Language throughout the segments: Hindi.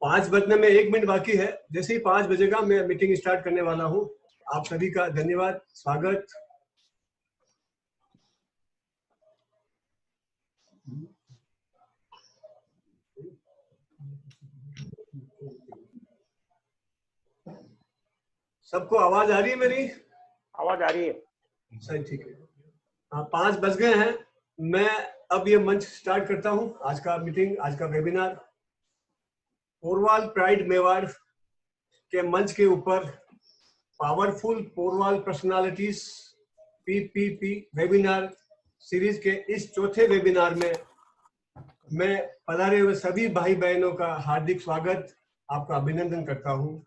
5 बजने में 1 मिनट बाकी है। जैसे ही 5 बजेगा मैं मीटिंग स्टार्ट करने वाला हूँ। आप सभी का धन्यवाद, स्वागत। सबको आवाज आ रही है मेरी? आवाज आ रही है। सही, ठीक है। हाँ, 5 बज गए हैं। मैं अब ये मंच स्टार्ट करता हूँ। आज का मीटिंग, आज का वेबिनार पोरवाल प्राइड मेवाड़ के मंच के ऊपर powerful Porwal personalities PPP webinar series के इस चौथे वेबिनार में मैं पधारे हुए सभी भाई बहनों का हार्दिक स्वागत, आपका अभिनंदन करता हूँ।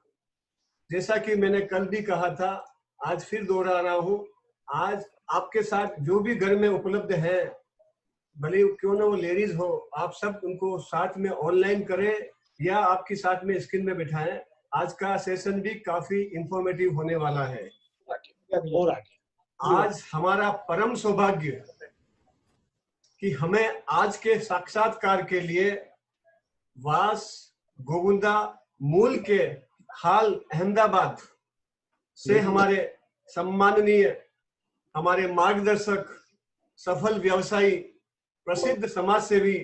जैसा कि मैंने कल भी कहा था, आज फिर दोहरा रहा हूँ। आज आपके साथ जो भी घर में उपलब्ध है, भले क्यों ना वो लेडीज हो, आप सब उनको साथ में ऑनलाइन करें या आपकी साथ में स्क्रीन में बिठाएं। आज का सेशन भी काफी इंफॉर्मेटिव होने वाला है। आज हमारा परम सौभाग्य कि हमें आज के साक्षात्कार के लिए वास गोविंदा मूल के हाल अहमदाबाद से हमारे सम्माननीय, हमारे मार्गदर्शक, सफल व्यवसायी, प्रसिद्ध समाज सेवी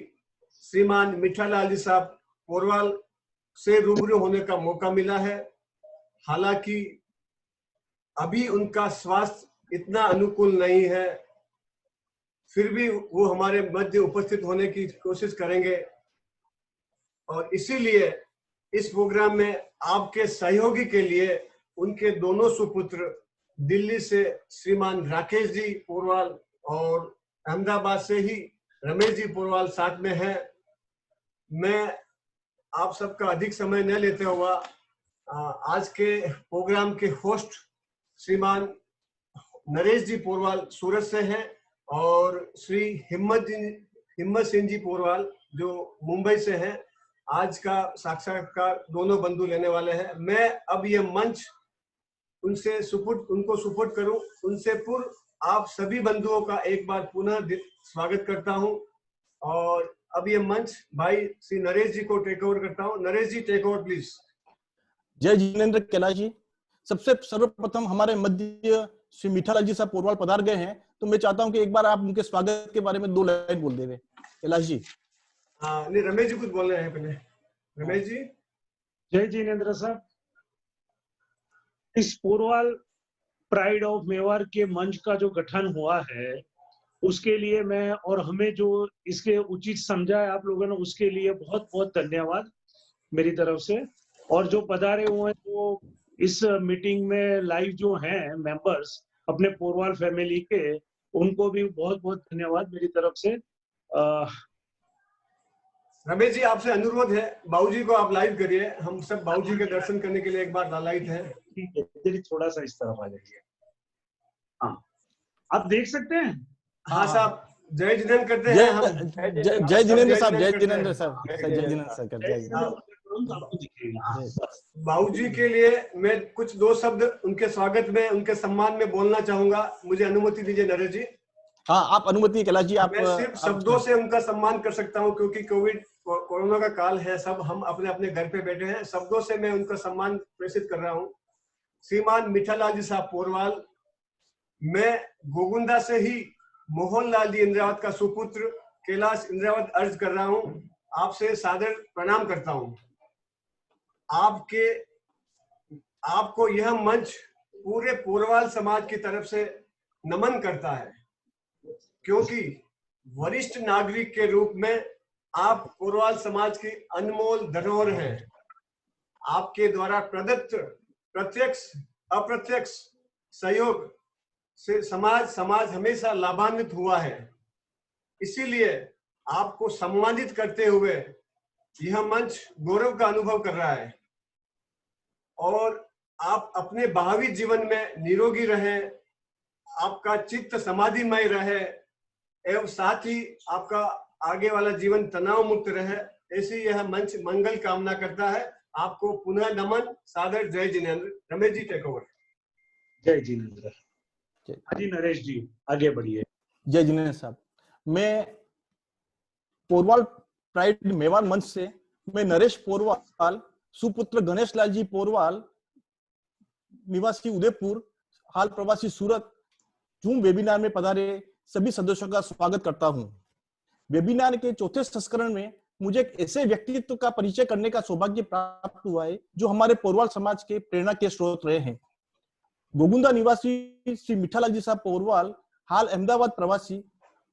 श्रीमान मिठालाल जी साहब पोरवाल से रूबरू होने का मौका मिला है। हालांकि अभी उनका स्वास्थ्य इतना अनुकूल नहीं है, फिर भी वो हमारे मध्य उपस्थित होने की कोशिश करेंगे और इसीलिए इस प्रोग्राम में आपके सहयोगी के लिए उनके दोनों सुपुत्र दिल्ली से श्रीमान राकेश जी पोरवाल और अहमदाबाद से ही रमेश जी पोरवाल साथ में हैं। मैं आप सबका अधिक समय न लेते हुआ आज के प्रोग्राम के होस्ट श्रीमान नरेश जी पोरवाल सूरत से हैं और श्री हिम्मत सिंह जी पोरवाल जो मुंबई से हैं। आज का साक्षात्कार दोनों बंधु लेने वाले हैं। मैं अब ये मंच उनको सुपुर्द करूं, उनसे पूर्व आप सभी बंधुओं का एक बार पुनः स्वागत करता हूं और अब ये मंच भाई श्री नरेश जी को टेक ओवर करता हूं। नरेश जी, टेक ओवर प्लीज। जय जिनेंद्र कैलाश जी। सबसे सर्वप्रथम हमारे मध्य श्री मिठालाल जी साहब पोरवाल पधार गए हैं, तो मैं चाहता हूं कि एक बार आप उनके स्वागत के बारे में 2 लाइन बोल देंगे कैलाश जी। हाँ, नहीं, रमेश जी कुछ बोल रहे हैं पहले। रमेश जी। जय जिनेंद्र साहब। इस पोरवाल प्राइड ऑफ मेवाड़ के मंच का जो गठन हुआ है उसके लिए मैं और हमें जो इसके उचित समझा है आप लोगों ने, उसके लिए बहुत बहुत धन्यवाद मेरी तरफ से। और जो पधारे हुए हैं वो इस मीटिंग में लाइव जो हैं मेंबर्स अपने पोरवाल फैमिली के, उनको भी बहुत बहुत धन्यवाद मेरी तरफ से। रमेश जी, आपसे अनुरोध है, बाबूजी को आप लाइव करिए। हम सब बाबूजी के दर्शन करने के लिए एक बार लाइव हैं। ठीक है, जल्दी थोड़ा सा इस तरफ आ जाइए। हाँ, आप देख सकते हैं। हाँ साहब, जय जिनेंद्र करते हैं हम। जय जिनेंद्र साहब, जय जिनेंद्र साहब, जय जिनेंद्र साहब। बाबूजी के लिए मैं कुछ 2 शब्द उनके स्वागत में, उनके सम्मान में बोलना चाहूंगा। मुझे अनुमति दीजिए नरेश जी। हाँ, आप अनुमति कैलाश जी। आप मैं सिर्फ शब्दों से उनका सम्मान कर सकता हूं क्योंकि कोरोना का काल है, सब हम अपने अपने घर पे बैठे हैं। शब्दों से मैं उनका सम्मान प्रेषित कर रहा हूं। श्रीमान मिठालाल जी साहब पोरवाल, मैं गोविंदा से ही मोहनलाल जी इंद्रावत का सुपुत्र कैलाश इंद्रावत अर्ज कर रहा हूं। आपसे सादर प्रणाम करता हूं। आपको यह मंच पूरे पोरवाल समाज की तरफ से नमन करता है क्योंकि वरिष्ठ नागरिक के रूप में आप पोरवाल समाज की अनमोल धरोहर हैं। आपके द्वारा प्रदत्त प्रत्यक्ष अप्रत्यक्ष सहयोग से समाज हमेशा लाभान्वित हुआ है। इसीलिए आपको सम्मानित करते हुए यह मंच गौरव का अनुभव कर रहा है और आप अपने भावी जीवन में निरोगी रहें, आपका चित्त समाधिमय रहे एवं साथ ही आपका आगे वाला जीवन तनाव मुक्त रहे, ऐसी यह मंच मंगल कामना करता है। आपको पुनः नमन, सादर जय जिनेंद्र। Ramesh ji, take over. जय जिनेंद्र। जी नरेश जी आगे बढ़िए। जय जिनेंद्र साहब। मैं पोरवाल प्राइड मेवाड़ मंच से मैं नरेश पोरवाल, सुपुत्र गणेश लाल जी पोरवाल, निवासी उदयपुर, हाल प्रवासी सूरत, जूम वेबिनार में पधारे सभी सदस्यों का स्वागत करता हूं। वेबिनार के चौथे संस्करण में मुझे एक ऐसे व्यक्तित्व का परिचय करने का सौभाग्य प्राप्त हुआ है जो हमारे पोरवाल समाज के प्रेरणा के स्रोत रहे हैं। गोगुंदा निवासी श्री मीठालाल जी साहब पोरवाल, हाल अहमदाबाद प्रवासी।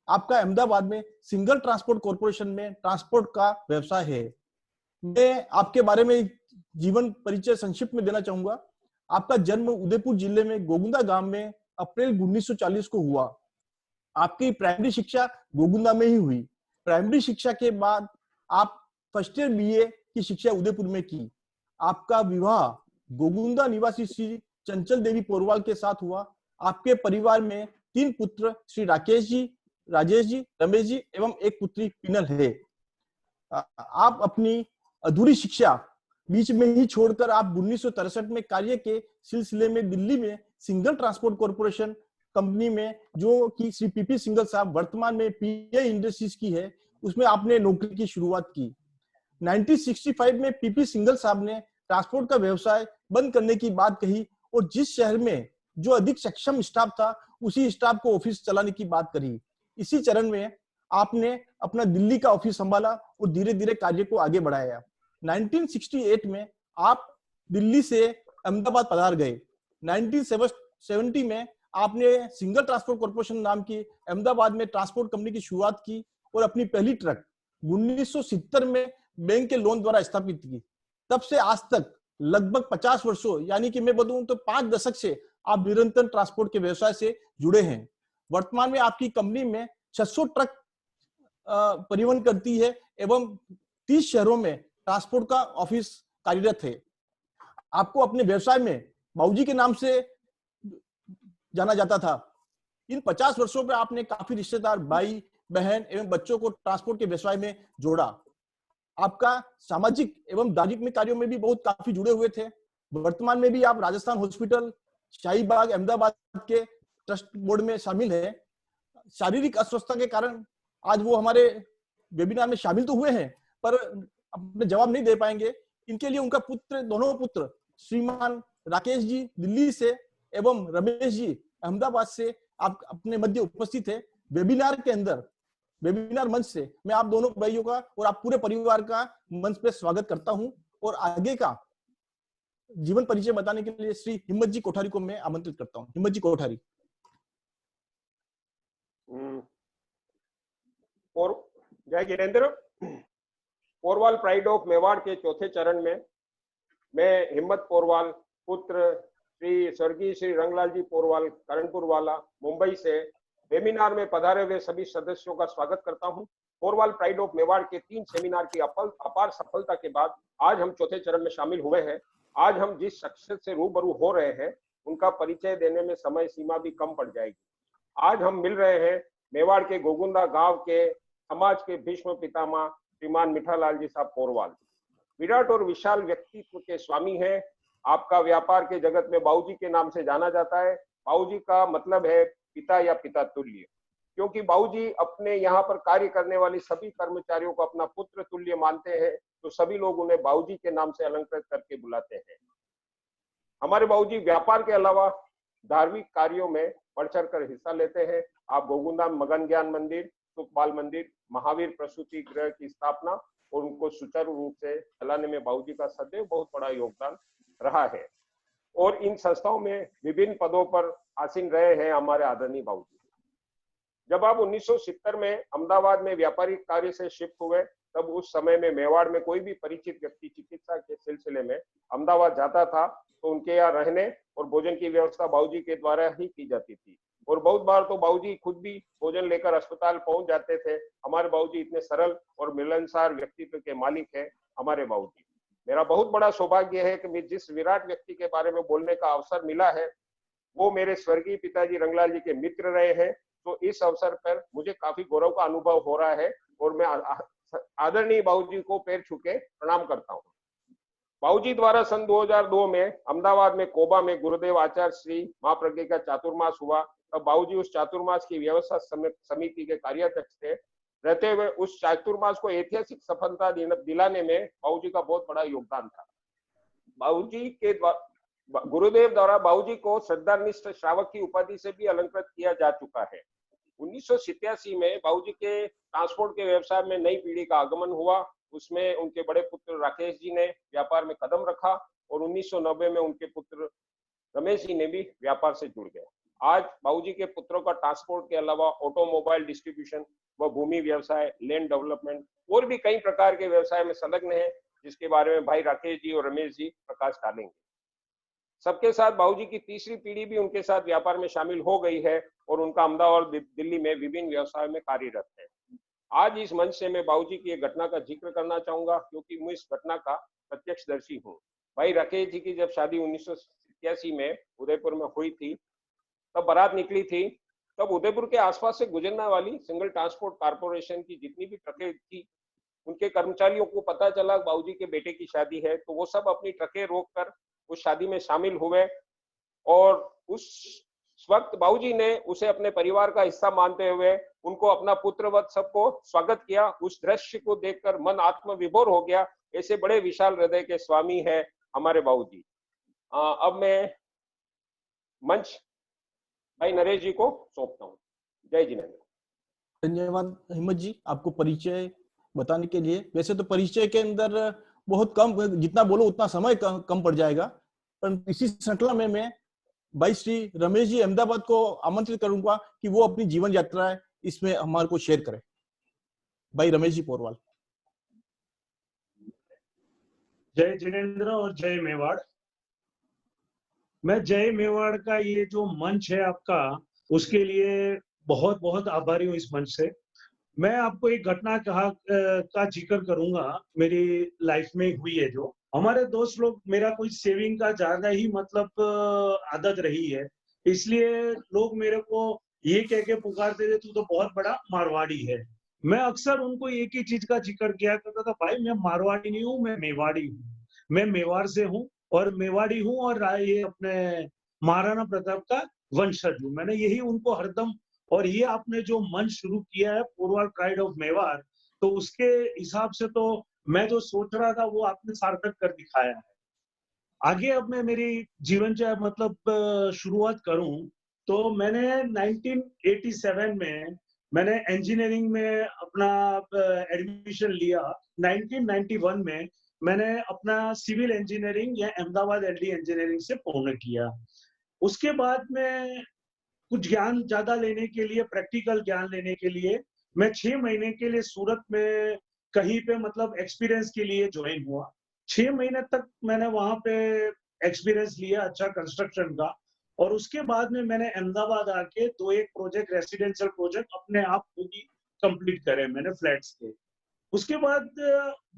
आपका अहमदाबाद में सिंगल ट्रांसपोर्ट कॉर्पोरेशन में ट्रांसपोर्ट का व्यवसाय है। मैं आपके बारे में जीवन परिचय संक्षिप्त में देना चाहूंगा। आपका जन्म उदयपुर जिले में गोगुंदा गांव में अप्रैल 1940 को हुआ। आपकी प्राइमरी शिक्षा गोगुंदा में ही हुई। प्राइमरी शिक्षा के बाद आप फर्स्ट ईयर बीए की शिक्षा उदयपुर में की। आपका विवाह गोगुंदा निवासी श्री चंचल देवी पोरवाल के साथ हुआ। आपके परिवार में 3 पुत्र श्री राकेश जी, राजेश जी, रमेश जी एवं एक पुत्री पिनल है। आप अपनी अधूरी शिक्षा बीच में ही छोड़कर आप 1963 में कार्य के सिलसिले में दिल्ली में सिंगल ट्रांसपोर्ट कॉर्पोरेशन कंपनी में, जो कि श्री पीपी सिंगल साहब वर्तमान में पीए इंडस्ट्रीज की है, उसमें आपने नौकरी की शुरुआत की। 1965 में पीपी सिंगल साहब ने ट्रांसपोर्ट का व्यवसाय बंद करने की बात कही और जिस शहर में जो अधिक सक्षम स्टाफ था उसी स्टाफ को ऑफिस चलाने की बात करी। इसी चरण में आपने अपना दिल्ली का ऑफिस संभाला और धीरे धीरे कार्य को आगे बढ़ाया। 1968 में आप दिल्ली से अहमदाबाद पधार गए। 1970 में आपने सिंगल ट्रांसपोर्ट कॉर्पोरेशन नाम की अहमदाबाद में ट्रांसपोर्ट कंपनी की शुरुआत की और अपनी पहली ट्रक 1970 में बैंक के लोन द्वारा स्थापित की। तब से आज तक लगभग 50 वर्षों, यानी कि मैं बताऊं तो 5 दशक से आप निरंतर ट्रांसपोर्ट के व्यवसाय से जुड़े हैं। वर्तमान में आपकी कंपनी में 600 ट्रक परिवहन करती है एवं 30 शहरों में ट्रांसपोर्ट का ऑफिस कार्यरत है। आपको अपने व्यवसाय में बाबूजी के नाम से जाना जाता था। इन 50 वर्षों में आपने काफी रिश्तेदार, भाई बहन एवं बच्चों को ट्रांसपोर्ट के व्यवसाय में जोड़ा। आपका सामाजिक एवं धार्मिक कार्यों में भी बहुत काफी जुड़े हुए थे। वर्तमान में भी आप राजस्थान हॉस्पिटल, शाहीबाग, अहमदाबाद के ट्रस्ट बोर्ड में शामिल है। शारीरिक अस्वस्थता के कारण आज वो हमारे वेबिनार में शामिल तो हुए हैं पर अपने जवाब नहीं दे पाएंगे। इनके लिए उनका पुत्र, दोनों पुत्र श्रीमान राकेश जी दिल्ली से एवं रमेश जी अहमदाबाद से आप अपने मध्य उपस्थित है। वेबिनार के अंदर, वेबिनार मंच से मैं आप दोनों भाइयों का और आप पूरे परिवार का मंच पे स्वागत करता हूं और आगे का जीवन परिचय बताने के लिए श्री हिम्मत जी कोठारी को मैं आमंत्रित करता हूं। हिम्मत जी कोठारी। और जय जिनेंद्र। पोरवाल प्राइड ऑफ मेवाड़ के चौथे चरण में मैं हिम्मत पोरवाल, पुत्र श्री स्वर्गीय श्री रंगलाल जी पोरवाल, करणपुर वाला, मुंबई से वेबिनार में पधारे हुए सभी सदस्यों का स्वागत करता हूं। पोरवाल प्राइड ऑफ मेवाड़ के 3 सेमिनार की अपार सफलता के बाद आज हम चौथे चरण में शामिल हुए हैं। आज हम जिस शख्सियत से रूबरू हो रहे हैं उनका परिचय देने में समय सीमा भी कम पड़ जाएगी। आज हम मिल रहे हैं मेवाड़ के गोगुंदा गांव के समाज के भीष्म पितामह श्रीमान मीठालाल जी साहब पोरवाल। विराट और विशाल व्यक्तित्व के स्वामी हैं। आपका व्यापार के जगत में बाबूजी के नाम से जाना जाता है। बाबूजी का मतलब है पिता या पिता तुल्य, क्योंकि बाबूजी अपने यहाँ पर कार्य करने वाले सभी कर्मचारियों को अपना पुत्र तुल्य मानते हैं, तो सभी लोग उन्हें बाबूजी के नाम से अलंकृत करके बुलाते हैं। हमारे बाबूजी व्यापार के अलावा धार्मिक कार्यों में बढ़ चढ़ कर हिस्सा लेते हैं। आप गोगुंदा मगन ज्ञान मंदिर, सुखपाल मंदिर, महावीर प्रसूति गृह की स्थापना और उनको सुचारू रूप से चलाने में बाबूजी का सदैव बहुत बड़ा योगदान रहा है और इन संस्थाओं में विभिन्न पदों पर आसीन रहे हैं हमारे आदरणीय बाबूजी। जब आप 1970 में अहमदाबाद में व्यापारिक कार्य से शिफ्ट हुए, तब उस समय में मेवाड़ में कोई भी परिचित व्यक्ति चिकित्सा के सिलसिले में अहमदाबाद जाता था तो उनके यहाँ रहने और भोजन की व्यवस्था बाबूजी के द्वारा ही की जाती थी और बहुत बार तो बाबूजी खुद भी भोजन लेकर अस्पताल पहुंच जाते थे। हमारे बाबूजी इतने सरल और मिलनसार व्यक्तित्व के मालिक हैं हमारे बाबूजी। मेरा बहुत बड़ा सौभाग्य है कि मैं जिस विराट व्यक्ति के बारे में बोलने का अवसर मिला है वो मेरे स्वर्गीय पिताजी रंगलाल जी के मित्र रहे हैं। तो इस अवसर पर मुझे काफी गौरव का अनुभव हो रहा है और मैं आदरणीय बाबूजी को पैर छू के प्रणाम करता हूँ। बाबूजी द्वारा सन 2002 में अहमदाबाद में कोबा में गुरुदेव आचार्य श्री महाप्रज्ञ का चातुर्मास हुआ। तब बाबूजी उस चातुर्मास की व्यवस्था समिति के कार्याध्यक्ष थे रहते हुए उस चातुर्मास को ऐतिहासिक सफलता दिलाने में बाबूजी का बहुत बड़ा योगदान था। बाबूजी के गुरुदेव द्वारा बाबूजी को श्रद्धानिष्ठ श्रावक की उपाधि से भी अलंकृत किया जा चुका है। 1987 में बाबूजी के ट्रांसपोर्ट के व्यवसाय में नई पीढ़ी का आगमन हुआ। उसमें उनके बड़े पुत्र राकेश जी ने व्यापार में कदम रखा और 1990 में उनके पुत्र रमेश जी ने भी व्यापार से जुड़ गए। आज बाबूजी के पुत्रों का ट्रांसपोर्ट के अलावा ऑटोमोबाइल डिस्ट्रीब्यूशन व भूमि व्यवसाय, लैंड डेवलपमेंट और भी कई प्रकार के व्यवसाय में संलग्न है, जिसके बारे में भाई राकेश जी और रमेश जी प्रकाश डालेंगे। सबके साथ बाबूजी की तीसरी पीढ़ी भी उनके साथ व्यापार में शामिल हो गई है और उनका अहमदाबाद और दिल्ली में विभिन्न व्यवसायों में कार्यरत है। आज इस मंच से मैं बाबूजी की एक घटना का जिक्र करना चाहूंगा, क्योंकि मैं इस घटना का प्रत्यक्षदर्शी हूँ। भाई राकेश जी की जब शादी 1987 में उदयपुर में हुई थी, तब बारात निकली थी। तब उदयपुर के आसपास से गुजरने वाली सिंगल ट्रांसपोर्ट कारपोरेशन की जितनी भी ट्रकें थी, उनके कर्मचारियों को पता चला बाबूजी के बेटे की शादी है, तो वो सब अपनी ट्रकें रोककर उस शादी में शामिल हुए और उस वक्त बाबूजी ने उसे अपने परिवार का हिस्सा मानते हुए उनको अपना पुत्रवत सबको स्वागत किया। उस दृश्य को देखकर मन आत्मविभोर हो गया। ऐसे बड़े विशाल हृदय के स्वामी है हमारे बाबूजी। अब मैं मंच भाई नरेश जी को सौंपता हूँ। जय जिनेन्द्र। धन्यवाद हिम्मत जी, आपको परिचय बताने के लिए। वैसे तो परिचय के अंदर बहुत कम, जितना बोलो उतना समय कम पड़ जाएगा, पर इसी श्रृंखला में मैं भाई श्री रमेश जी अहमदाबाद को आमंत्रित करूंगा कि वो अपनी जीवन यात्रा इसमें हमारे को शेयर करें। भाई रमेश जी पोरवाल। जय जिनेन्द्र और जय मेवाड़। मैं जय मेवाड़ का ये जो मंच है आपका, उसके लिए बहुत बहुत आभारी हूँ इस मंच से। मैं आपको एक घटना का जिक्र करूंगा, मेरी लाइफ में हुई है। जो हमारे दोस्त लोग, मेरा कोई सेविंग का ज्यादा ही मतलब आदत रही है, इसलिए लोग मेरे को ये कह के पुकारते थे, तू तो बहुत बड़ा मारवाड़ी है। मैं अक्सर उनको एक ही चीज का जिक्र किया करता था, भाई मैं मारवाड़ी नहीं हूँ, मैं मेवाड़ी हूँ। मैं मेवाड़ से हूँ और मेवाड़ी हूँ और ये अपने महाराणा प्रताप का वंशज हूँ। मैंने यही उनको हरदम, और ये आपने जो मंच शुरू किया है पोरवाल प्राइड ऑफ मेवाड़, तो उसके हिसाब से तो मैं जो सोच रहा था वो आपने सार्थक कर दिखाया है। आगे अब मैं मेरी जीवन मतलब शुरुआत करूं, तो मैंने 1987 में मैंने इंजीनियरिंग में अपना एडमिशन लिया। 1991 में मैंने अपना सिविल इंजीनियरिंग या अहमदाबाद एलडी इंजीनियरिंग से पूर्ण किया। उसके बाद में कुछ ज्ञान ज्यादा लेने के लिए, प्रैक्टिकल ज्ञान लेने के लिए मैं 6 महीने के लिए सूरत में कहीं पे मतलब एक्सपीरियंस के लिए ज्वाइन हुआ। 6 महीने तक मैंने वहां पे एक्सपीरियंस लिया अच्छा कंस्ट्रक्शन का, और उसके बाद में मैंने अहमदाबाद आके 2-1 प्रोजेक्ट, रेसिडेंशियल प्रोजेक्ट अपने आप खुद ही कंप्लीट करे मैंने फ्लैट्स के। उसके बाद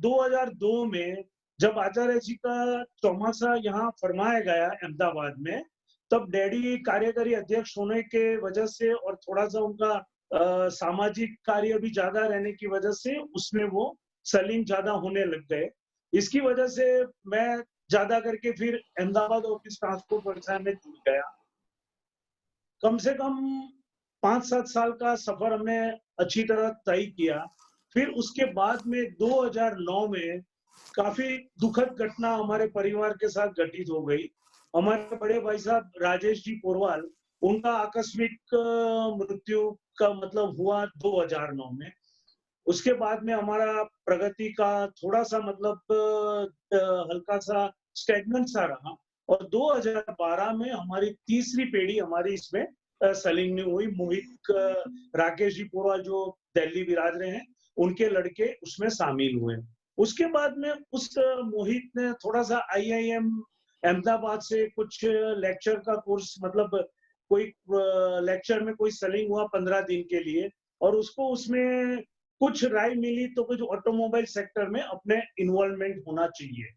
2002 में जब आचार्य जी का चौमासा यहाँ फरमाया गया अहमदाबाद में, तब डैडी कार्यकारी अध्यक्ष होने के वजह से और थोड़ा सा उनका सामाजिक कार्य भी ज्यादा रहने की वजह से उसमें वो सेलिंग ज्यादा होने लग गए। इसकी वजह से मैं ज्यादा करके फिर अहमदाबाद ऑफिस ट्रांसपोर्ट व्यवसाय में जुड़ गया। कम से कम 5-7 साल का सफर हमने अच्छी तरह तय किया। फिर उसके बाद में 2009 में काफी दुखद घटना हमारे परिवार के साथ घटित हो गई। हमारे बड़े भाई साहब राजेश जी पोरवाल, उनका आकस्मिक मृत्यु का मतलब हुआ 2009 में। उसके बाद में हमारा प्रगति का थोड़ा सा मतलब हल्का सा स्टेगनेंट सा रहा, और 2012 में हमारी तीसरी पीढ़ी हमारी इसमें सेलिंग नहीं हुई। मोहित राकेश जी पोरवाल जो दिल्ली विराज रहे हैं, उनके लड़के उसमें शामिल हुए। उसके बाद में उस मोहित ने थोड़ा सा IIM अहमदाबाद से कुछ लेक्चर का कोर्स, मतलब कोई लेक्चर में कोई सेलिंग हुआ 15 दिन के लिए, और उसको उसमें कुछ राय मिली तो कुछ ऑटोमोबाइल सेक्टर में अपने इन्वॉल्वमेंट होना चाहिए।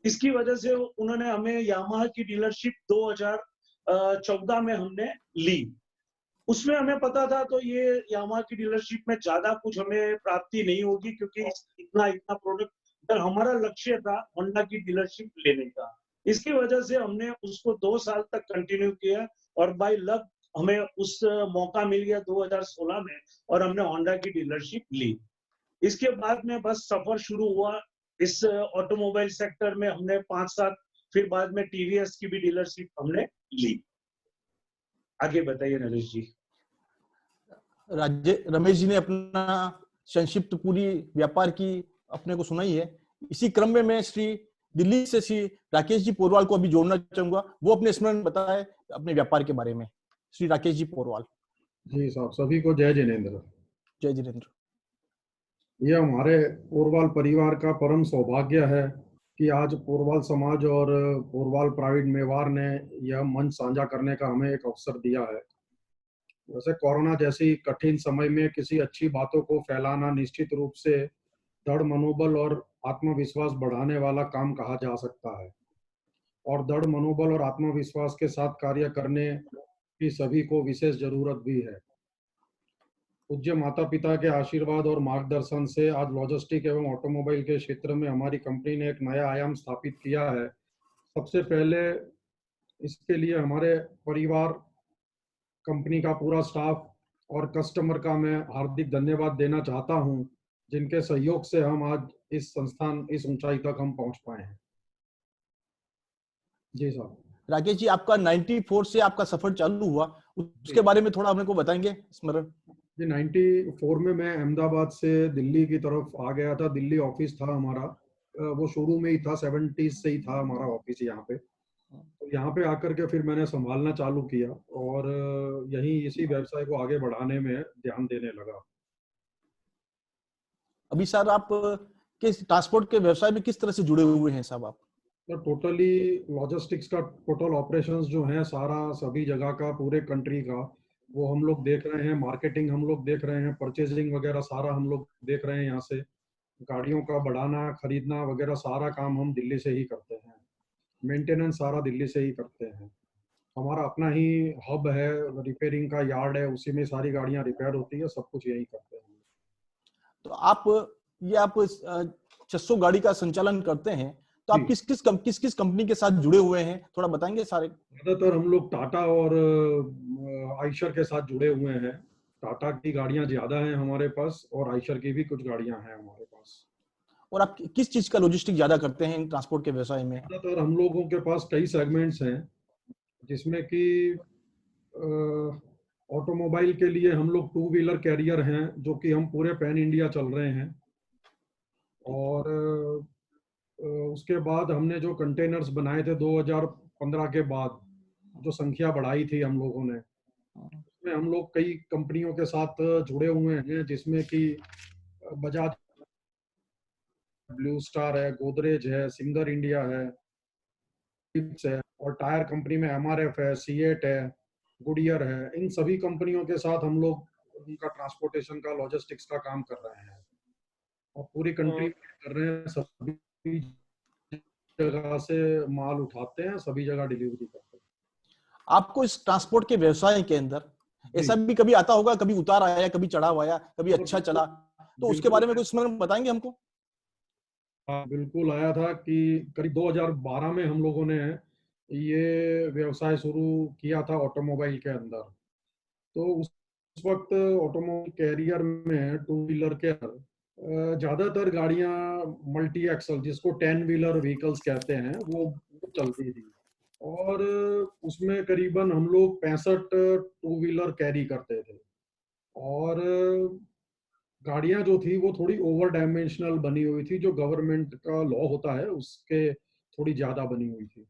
इसकी वजह से उन्होंने हमें यामाहा की डीलरशिप 2014 में हमने ली। उसमें हमें पता था तो ये यामाहा की डीलरशिप में ज्यादा कुछ हमें प्राप्ति नहीं होगी, क्योंकि इतना प्रोडक्ट, हमारा लक्ष्य था होंडा की डीलरशिप लेने का। इसकी वजह से हमने उसको 2 साल तक कंटिन्यू किया, और बाय लक हमें उस मौका मिल गया 2016 में और हमने होंडा की डीलरशिप ली। इसके बाद में बस सफर शुरू हुआ इस ऑटोमोबाइल सेक्टर में। हमने 5-7 फिर बाद में टीवीएस की भी डीलरशिप हमने ली। आगे बताइए नरेश जी। रमेश जी ने अपना संक्षिप्त पूरी व्यापार की अपने को सुनाई है। इसी क्रम में मैं श्री दिल्ली से श्री राकेश जी पोरवाल को अभी जोड़ना चाहूंगा, वो अपने स्मरण बताए अपने व्यापार के बारे में। श्री राकेश जी पोरवाल। जी साहब, सभी को जय जिनेंद्र। जय जिनेंद्र। यह हमारे पोरवाल परिवार का परम सौभाग्य है कि आज पोरवाल समाज और पोरवाल प्राइड मेवाड़ ने यह मंच साझा करने का हमें एक अवसर दिया है। वैसे कोरोना जैसी कठिन समय में किसी अच्छी बातों को फैलाना निश्चित रूप से दृढ़ मनोबल और आत्मविश्वास बढ़ाने वाला काम कहा जा सकता है, और दृढ़ मनोबल और आत्मविश्वास के साथ कार्य करने की सभी को विशेष जरूरत भी है। पूज्य माता पिता के आशीर्वाद और मार्गदर्शन से आज लॉजिस्टिक एवं ऑटोमोबाइल के क्षेत्र में हमारी कंपनी ने एक नया आयाम स्थापित किया है। सबसे पहले इसके लिए हमारे परिवार, कंपनी का पूरा स्टाफ और कस्टमर का मैं हार्दिक धन्यवाद देना चाहता हूं, जिनके सहयोग से हम आज इस ऊंचाई तक हम पहुंच पाए हैं। जी साहब। राकेश जी, आपका 94 से आपका सफर चालू हुआ, उसके बारे में थोड़ा हमने को बताएंगे स्मरण। जी, 94 में मैं अहमदाबाद से दिल्ली की तरफ आ गया था। दिल्ली ऑफिस था हमारा, वो शुरू में ही था, 70s से ही था हमारा ऑफिस यहाँ पे। तो यहाँ पे आकर के फिर मैंने संभालना चालू किया और यही इसी व्यवसाय को आगे बढ़ाने में ध्यान देने लगा। अभी सर आप किस ट्रांसपोर्ट के व्यवसाय में किस तरह से जुड़े हुए हैं साहब आप? तो टोटली लॉजिस्टिक्स का टोटल ऑपरेशंस जो है सारा सभी जगह का, पूरे कंट्री का, वो हम लोग देख रहे हैं। मार्केटिंग हम लोग देख रहे हैं, परचेजिंग वगैरह सारा हम लोग देख रहे हैं। यहाँ से गाड़ियों का बढ़ाना, खरीदना वगैरह सारा काम हम दिल्ली से ही करते हैं। मेंटेनेंस सारा दिल्ली से ही करते हैं। हमारा अपना ही हब है, रिपेयरिंग का यार्ड है, उसी में सारी गाड़ियां रिपेयर होती है, सब कुछ यही करते हैं। तो आप 600 गाड़ी का संचालन करते हैं, तो आप किस किस कंपनी के साथ जुड़े हुए हैं, थोड़ा बताएंगे सारे? ज्यादातर हम लोग टाटा और आइशर के साथ जुड़े हुए हैं। टाटा की गाड़ियां ज्यादा हैं हमारे पास और आइशर की भी कुछ गाड़ियां हैं हमारे पास। और आप किस चीज का लॉजिस्टिक ज्यादा करते हैं ट्रांसपोर्ट के व्यवसाय में? ज्यादातर हम लोगों के पास कई सेगमेंट्स हैं, जिसमें कि ऑटोमोबाइल के लिए हम लोग 2 व्हीलर कैरियर हैं, जो कि हम पूरे पैन इंडिया चल रहे हैं। और उसके बाद हमने जो कंटेनर्स बनाए थे 2015 के बाद, जो संख्या बढ़ाई थी हम लोगों ने, उसमें हम लोग कई कंपनियों के साथ जुड़े हुए हैं, जिसमें कि बजाज, ब्लू स्टार है, गोदरेज है, सिंगर इंडिया है, और टायर कंपनी में MRF है, सीएट है, गुडियर है। इन सभी कंपनियों के साथ हम लोग उनका ट्रांसपोर्टेशन का, लॉजिस्टिक्स का काम कर रहे हैं और पूरी कंट्री में कर रहे हैं। सभी जगह से माल उठाते हैं, सभी जगह डिलीवरी करते हैं। आपको इस ट्रांसपोर्ट के व्यवसाय के अंदर ऐसा भी कभी आता होगा, कभी उतार आया, कभी चढ़ाव आया, कभी अच्छा चला, तो उसके बारे में कुछ बताएंगे हमको? हाँ, बिल्कुल आया था कि करीब 2012 में हम लोगों ने ये व्यवसाय शुरू किया था ऑटोमोबाइल के अंदर। तो उस वक्त ऑटोमोबाइल कैरियर में 2 व्हीलर के ज्यादातर गाड़ियां मल्टी एक्सल, जिसको 10 व्हीलर व्हीकल्स कहते हैं, वो चलती थी। और उसमें करीबन हम लोग 65 2 व्हीलर कैरी करते थे। और गाड़ियां जो थी वो थोड़ी ओवर डायमेंशनल बनी हुई थी, जो गवर्नमेंट का लॉ होता है उसके थोड़ी ज्यादा बनी हुई थी।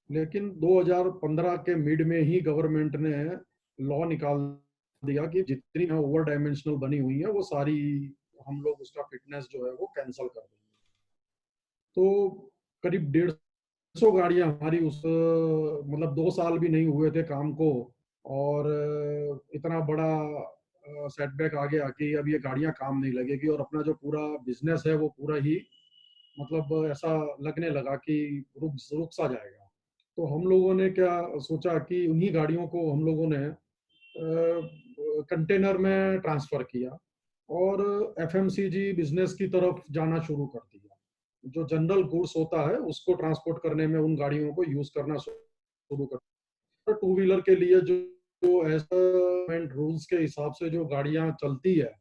लेकिन 2015 के मिड में ही गवर्नमेंट ने लॉ निकाल दिया कि जितनी ओवर डायमेंशनल बनी हुई है वो सारी हम लोग उसका फिटनेस जो है वो कैंसिल कर देंगे। तो करीब 150 गाड़ियां हमारी उस मतलब 2 साल भी नहीं हुए थे काम को, और इतना बड़ा सेटबैक आ गया कि अब ये गाड़ियां काम नहीं लगेगी और अपना जो पूरा बिजनेस है वो पूरा ही मतलब ऐसा लगने लगा कि रुक सा जाएगा। तो हम लोगों ने क्या सोचा कि उन्हीं गाड़ियों को हम लोगों ने कंटेनर में ट्रांसफर किया और FMCG बिजनेस की तरफ जाना शुरू कर दिया। जो जनरल गुड्स होता है उसको ट्रांसपोर्ट करने में उन गाड़ियों को यूज करना शुरू कर। 2 व्हीलर के लिए जो जो ऐसा रूल्स के हिसाब से जो गाड़ियां चलती है,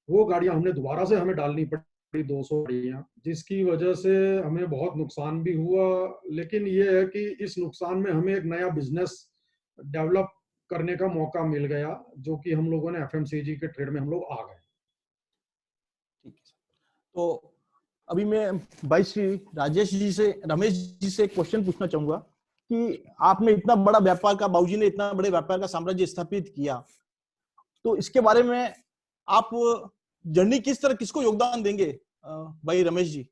वो गाड़ियां हमने दोबारा से हमें डालनी पड़ी 200 गाड़ियां, जिसकी वजह से हमें बहुत नुकसान भी हुआ। लेकिन ये है कि इस नुकसान में हमें एक नया बिजनेस डेवलप करने का मौका मिल गया, जो कि हम लोगों ने एफएमसीजी के ट्रेड में हम लोग आ गए। ठीक है। तो अभी मैं भाई श्री राजेश जी से, रमेश जी से एक क्वेश्चन पूछना चाहूंगा कि आपने इतना बड़ा व्यापार का, बाबूजी ने इतना बड़े व्यापार का साम्राज्य स्थापित किया, तो इसके बारे में आप जर्नी किस तरह, किसको योगदान देंगे भाई रमेश जी?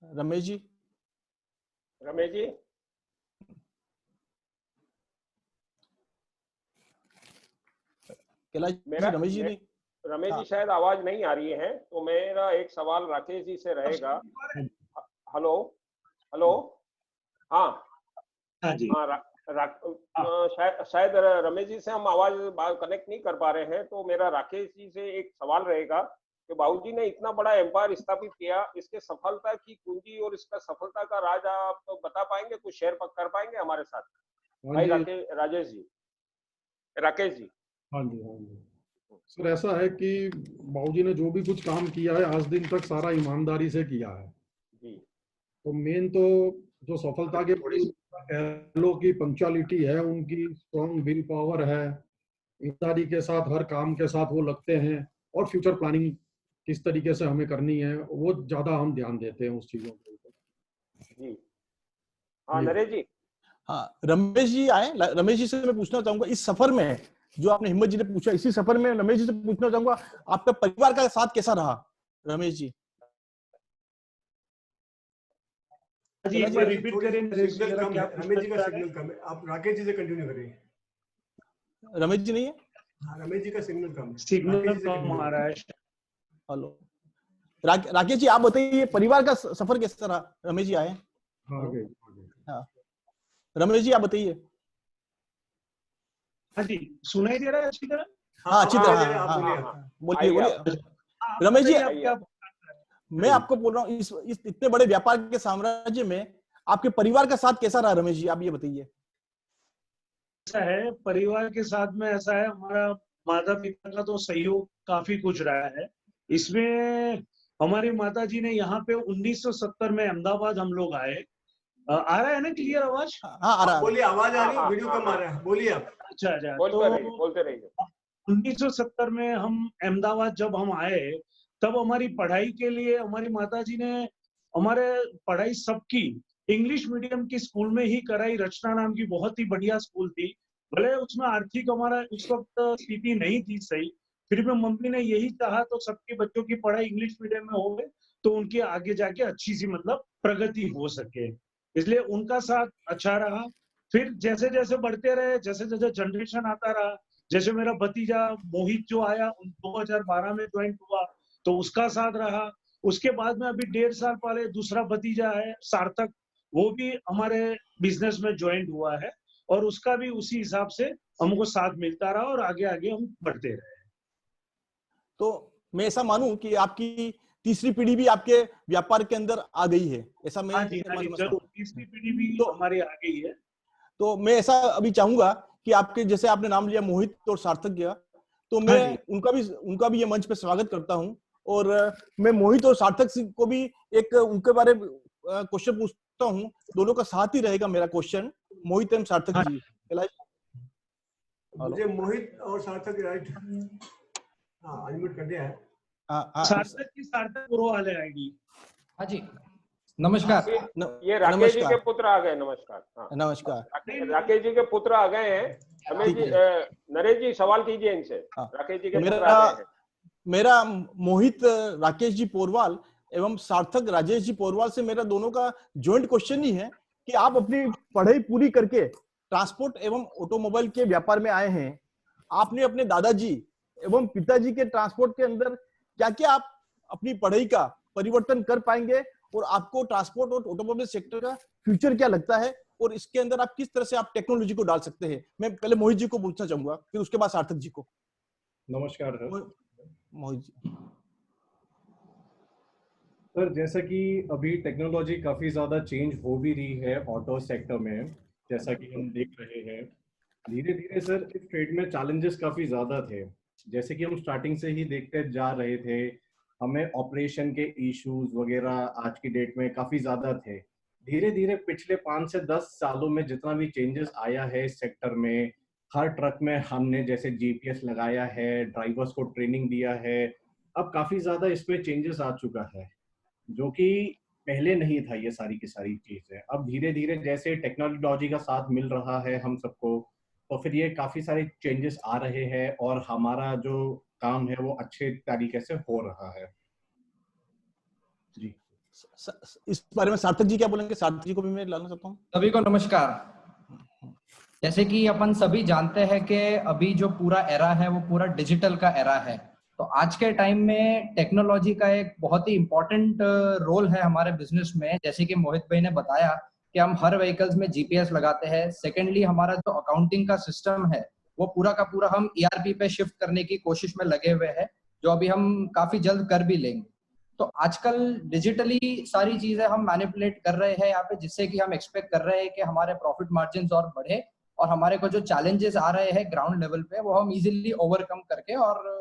रमेश जी कैलाश जी, रमेश जी नहीं? रमेश जी शायद आवाज नहीं आ रही है, तो मेरा एक सवाल राकेश जी से रहेगा। हेलो हेलो, हाँ जी, शायद रमेश जी से हम आवाज कनेक्ट नहीं कर पा रहे हैं, तो मेरा राकेश जी से एक सवाल रहेगा कि बाबूजी ने इतना बड़ा एम्पायर स्थापित किया, इसके सफलता की कुंजी और इसका सफलता का राज आप तो बता पाएंगे, कुछ शेयर कर पाएंगे हमारे साथ? भाई राकेश जी, राकेश जी। हाँ जी, हाँ जी सर, ऐसा है कि बाबूजी ने जो भी कुछ काम किया है आज दिन तक सारा ईमानदारी से किया है जी। तो मेन तो जो सफलता के बड़ी कह लो की पंक्चुअलिटी है, उनकी स्ट्रॉन्ग विल पावर है, ईमानदारी के साथ हर काम के साथ वो लगते हैं, और फ्यूचर प्लानिंग किस तरीके से हमें करनी है वो ज्यादा हम ध्यान देते हैं उस चीजों के ऊपर। जी हाँ नरेश जी। हाँ रमेश जी आए। रमेश जी से मैं पूछना चाहूंगा, इस सफर में जो आपने हिम्मत जी ने पूछा, इसी सफर में रमेश जी से पूछना चाहूंगा, आपका परिवार का साथ कैसा रहा रमेश जी? जी एक बार रिपीट करें नरेश जी, सिग्नल कम क्या है, रमेश जी का सिग्नल कम है, आप राकेश जी से कंटिन्यू करिए। रमेश जी नहीं है? हाँ रमेश जी का सिग्नल कम है, सिग्नल कम आ रहा है। हेलो राकेश जी, आप बताइए परिवार का सफर कैसा रहा? रमेश जी आए। हाँ रमेश जी आप बताइए। हाँ जी, सुनाई दे रहा है अच्छी तरह? हाँ अच्छी तरह, आप बोलिए। बोलिए बोलिए रमेश जी। मैं आपको बोल रहा हूँ, इस इतने बड़े व्यापार के साम्राज्य में आपके परिवार का साथ कैसा रहा रमेश जी, आप ये बताइए। ऐसा है, परिवार के साथ में ऐसा है, हमारा माता पिता का तो सहयोग काफी कुछ रहा है इसमें। हमारी माता जी ने यहाँ पे 1970 में अहमदाबाद हम लोग आए। आ रहा है ना क्लियर आवाज? हाँ आ रहा है। बोलिए, आवाज आ रही है, वीडियो कम आ रहा है, बोलिए आप। अच्छा अच्छा, बोलते रहिए। 1970 में हम अहमदाबाद जब हम आए, तब हमारी पढ़ाई के लिए हमारी माता जी ने हमारे पढ़ाई सबकी इंग्लिश मीडियम की स्कूल में ही कराई। रचना नाम की बहुत ही बढ़िया स्कूल थी, भले उसमें आर्थिक हमारा उस वक्त स्थिति नहीं थी सही, फिर भी मम्मी ने यही चाहा तो सबके बच्चों की पढ़ाई इंग्लिश मीडियम में हो गए तो उनकी आगे जाके अच्छी सी मतलब प्रगति हो सके, इसलिए उनका साथ अच्छा रहा। फिर जैसे जैसे बढ़ते रहे, जैसे जैसे जनरेशन आता रहा, जैसे मेरा भतीजा मोहित जो आया 2012 में ज्वाइन हुआ तो उसका साथ रहा। उसके बाद में अभी 1.5 साल पहले दूसरा भतीजा है सार्थक, वो भी हमारे बिजनेस में ज्वाइन हुआ है और उसका भी उसी हिसाब से हमको साथ मिलता रहा और आगे आगे हम बढ़ते रहे। तो मैं ऐसा मानूं कि आपकी तीसरी पीढ़ी भी आपके व्यापार के अंदर आ गई है, ऐसा मैं जरूर तीसरी पीढ़ी भी तो हमारी आ गई है। तो मैं ऐसा अभी चाहूंगा कि आपके, जैसे आपने नाम लिया मोहित और सार्थक गया, तो मैं उनका भी ये मंच पे स्वागत करता हूं। और मैं मोहित और सार्थक सिंह को भी एक उनके बारे में क्वेश्चन पूछता हूं, दोनों का साथ ही रहेगा मेरा क्वेश्चन, मोहित एवं सार्थक जी। मुझे मोहित और सार्थक राइट, हाँ अनम्यूट कर दिया है। सार्थक की सार्थक पूर्व वाले आएगी। हाँ जी नमस्कार। ये राकेश जी के पुत्र आ गए। नमस्कार। हाँ नमस्कार। राकेश जी के पुत्र आ गए हैं। रमेश जी, नरेश जी सवाल कीजिए इनसे। राकेश जी के पुत्र आ गए हैं। मेरा मोहित राकेश जी पोरवाल एवं सार्थक राजेश जी पोरवाल से मेरा दोनों का ज्वाइंट क्वेश्चन ही है कि आप अपनी पढ़ाई पूरी करके ट्रांसपोर्ट एवं ऑटोमोबाइल के व्यापार में आए हैं। आपने अपने दादाजी एवं पिताजी के ट्रांसपोर्ट के अंदर क्या क्या आप अपनी पढ़ाई का परिवर्तन कर पाएंगे, और आपको ट्रांसपोर्ट और ऑटोमोबाइल सेक्टर का फ्यूचर क्या लगता है, और इसके अंदर आप किस तरह से आप टेक्नोलॉजी को डाल सकते हैं? मैं पहले मोहित जी को पूछना चाहूंगा, फिर उसके बाद सार्थक जी को। नमस्कार मोहित जी। सर जैसा कि अभी टेक्नोलॉजी काफ़ी ज़्यादा चेंज हो भी रही है ऑटो सेक्टर में, जैसा कि हम देख रहे हैं धीरे धीरे सर इस ट्रेड में चैलेंजेस काफ़ी ज़्यादा थे। जैसे कि हम स्टार्टिंग से ही देखते जा रहे थे, हमें ऑपरेशन के इश्यूज वगैरह आज की डेट में काफ़ी ज़्यादा थे। धीरे धीरे पिछले 5 से 10 सालों में जितना भी चेंजेस आया है इस सेक्टर में, हर ट्रक में हमने जैसे जीपीएस लगाया है, ड्राइवर्स को ट्रेनिंग दिया है, अब काफ़ी ज़्यादा इसमें चेंजेस आ चुका है जो कि पहले नहीं था। ये सारी की सारी चीजें अब धीरे धीरे जैसे टेक्नोलॉजी का साथ मिल रहा है हम सबको, तो फिर ये काफी सारे चेंजेस आ रहे हैं और हमारा जो काम है वो अच्छे तरीके से हो रहा है जी। इस बारे में सार्थक जी क्या बोलेंगे? सार्थक जी को भी मैं लाना चाहता हूँ। सभी को नमस्कार। जैसे कि अपन सभी जानते हैं कि अभी जो पूरा एरा है वो पूरा डिजिटल का एरा है, तो आज के टाइम में टेक्नोलॉजी का एक बहुत ही इम्पोर्टेंट रोल है हमारे बिजनेस में। जैसे कि मोहित भाई ने बताया कि हम हर व्हीकल्स में जीपीएस लगाते हैं। सेकेंडली, हमारा जो अकाउंटिंग का सिस्टम है वो पूरा का पूरा हम ईआरपी पे शिफ्ट करने की कोशिश में लगे हुए हैं, जो अभी हम काफी जल्द कर भी लेंगे। तो आजकल डिजिटली सारी चीजें हम मैनिपुलेट कर रहे हैं यहाँ पे, जिससे कि हम एक्सपेक्ट कर रहे हैं कि हमारे प्रॉफिट मार्जिन और बढ़े और हमारे को जो चैलेंजेस आ रहे हैं ग्राउंड लेवल पे वो हम इजीली ओवरकम करके और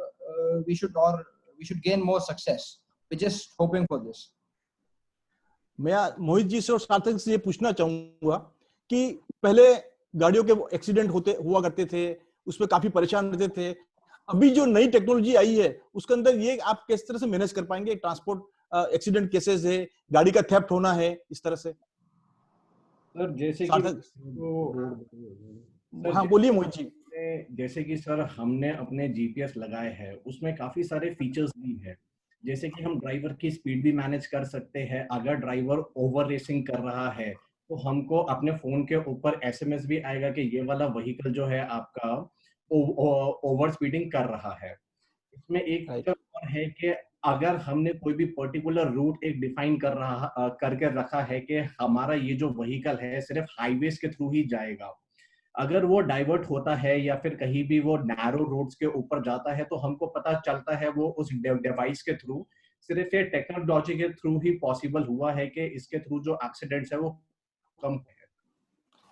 we should gain more success. We just hoping for this. मैं मोहित जी से और सार्थक से ये पूछना चाहूंगा कि पहले गाड़ियों के एक्सीडेंट होते हुआ करते थे, उसमें काफी परेशान रहते थे। अभी जो नई टेक्नोलॉजी आई है उसके अंदर ये आप किस तरह से मैनेज कर पाएंगे? ट्रांसपोर्ट एक्सीडेंट केसेस है, गाड़ी का थेफ्ट होना है, इस तरह से। सर जैसे कि सार्थक, सर हाँ बोलिए मोहित जी। जैसे कि सर हमने अपने जीपीएस लगाए हैं उसमें काफी सारे फीचर्स भी है, जैसे कि हम ड्राइवर की स्पीड भी मैनेज कर सकते हैं। अगर ड्राइवर ओवर रेसिंग कर रहा है तो हमको अपने फोन के ऊपर एसएमएस भी आएगा कि ये वाला व्हीकल जो है आपका ओवर स्पीडिंग कर रहा है। इसमें एक राइट। फीचर और है कि अगर हमने कोई भी पर्टिकुलर रूट एक डिफाइन करके रखा है कि हमारा ये जो व्हीकल है सिर्फ हाईवेज के थ्रू ही जाएगा, अगर वो डाइवर्ट होता है या फिर कहीं भी वो नैरो रोड्स के ऊपर जाता है तो हमको पता चलता है वो उस डिवाइस के थ्रू, सिर्फ ये टेक्नोलॉजी के थ्रू ही पॉसिबल हुआ है कि इसके थ्रू जो एक्सीडेंट्स है वो कम है।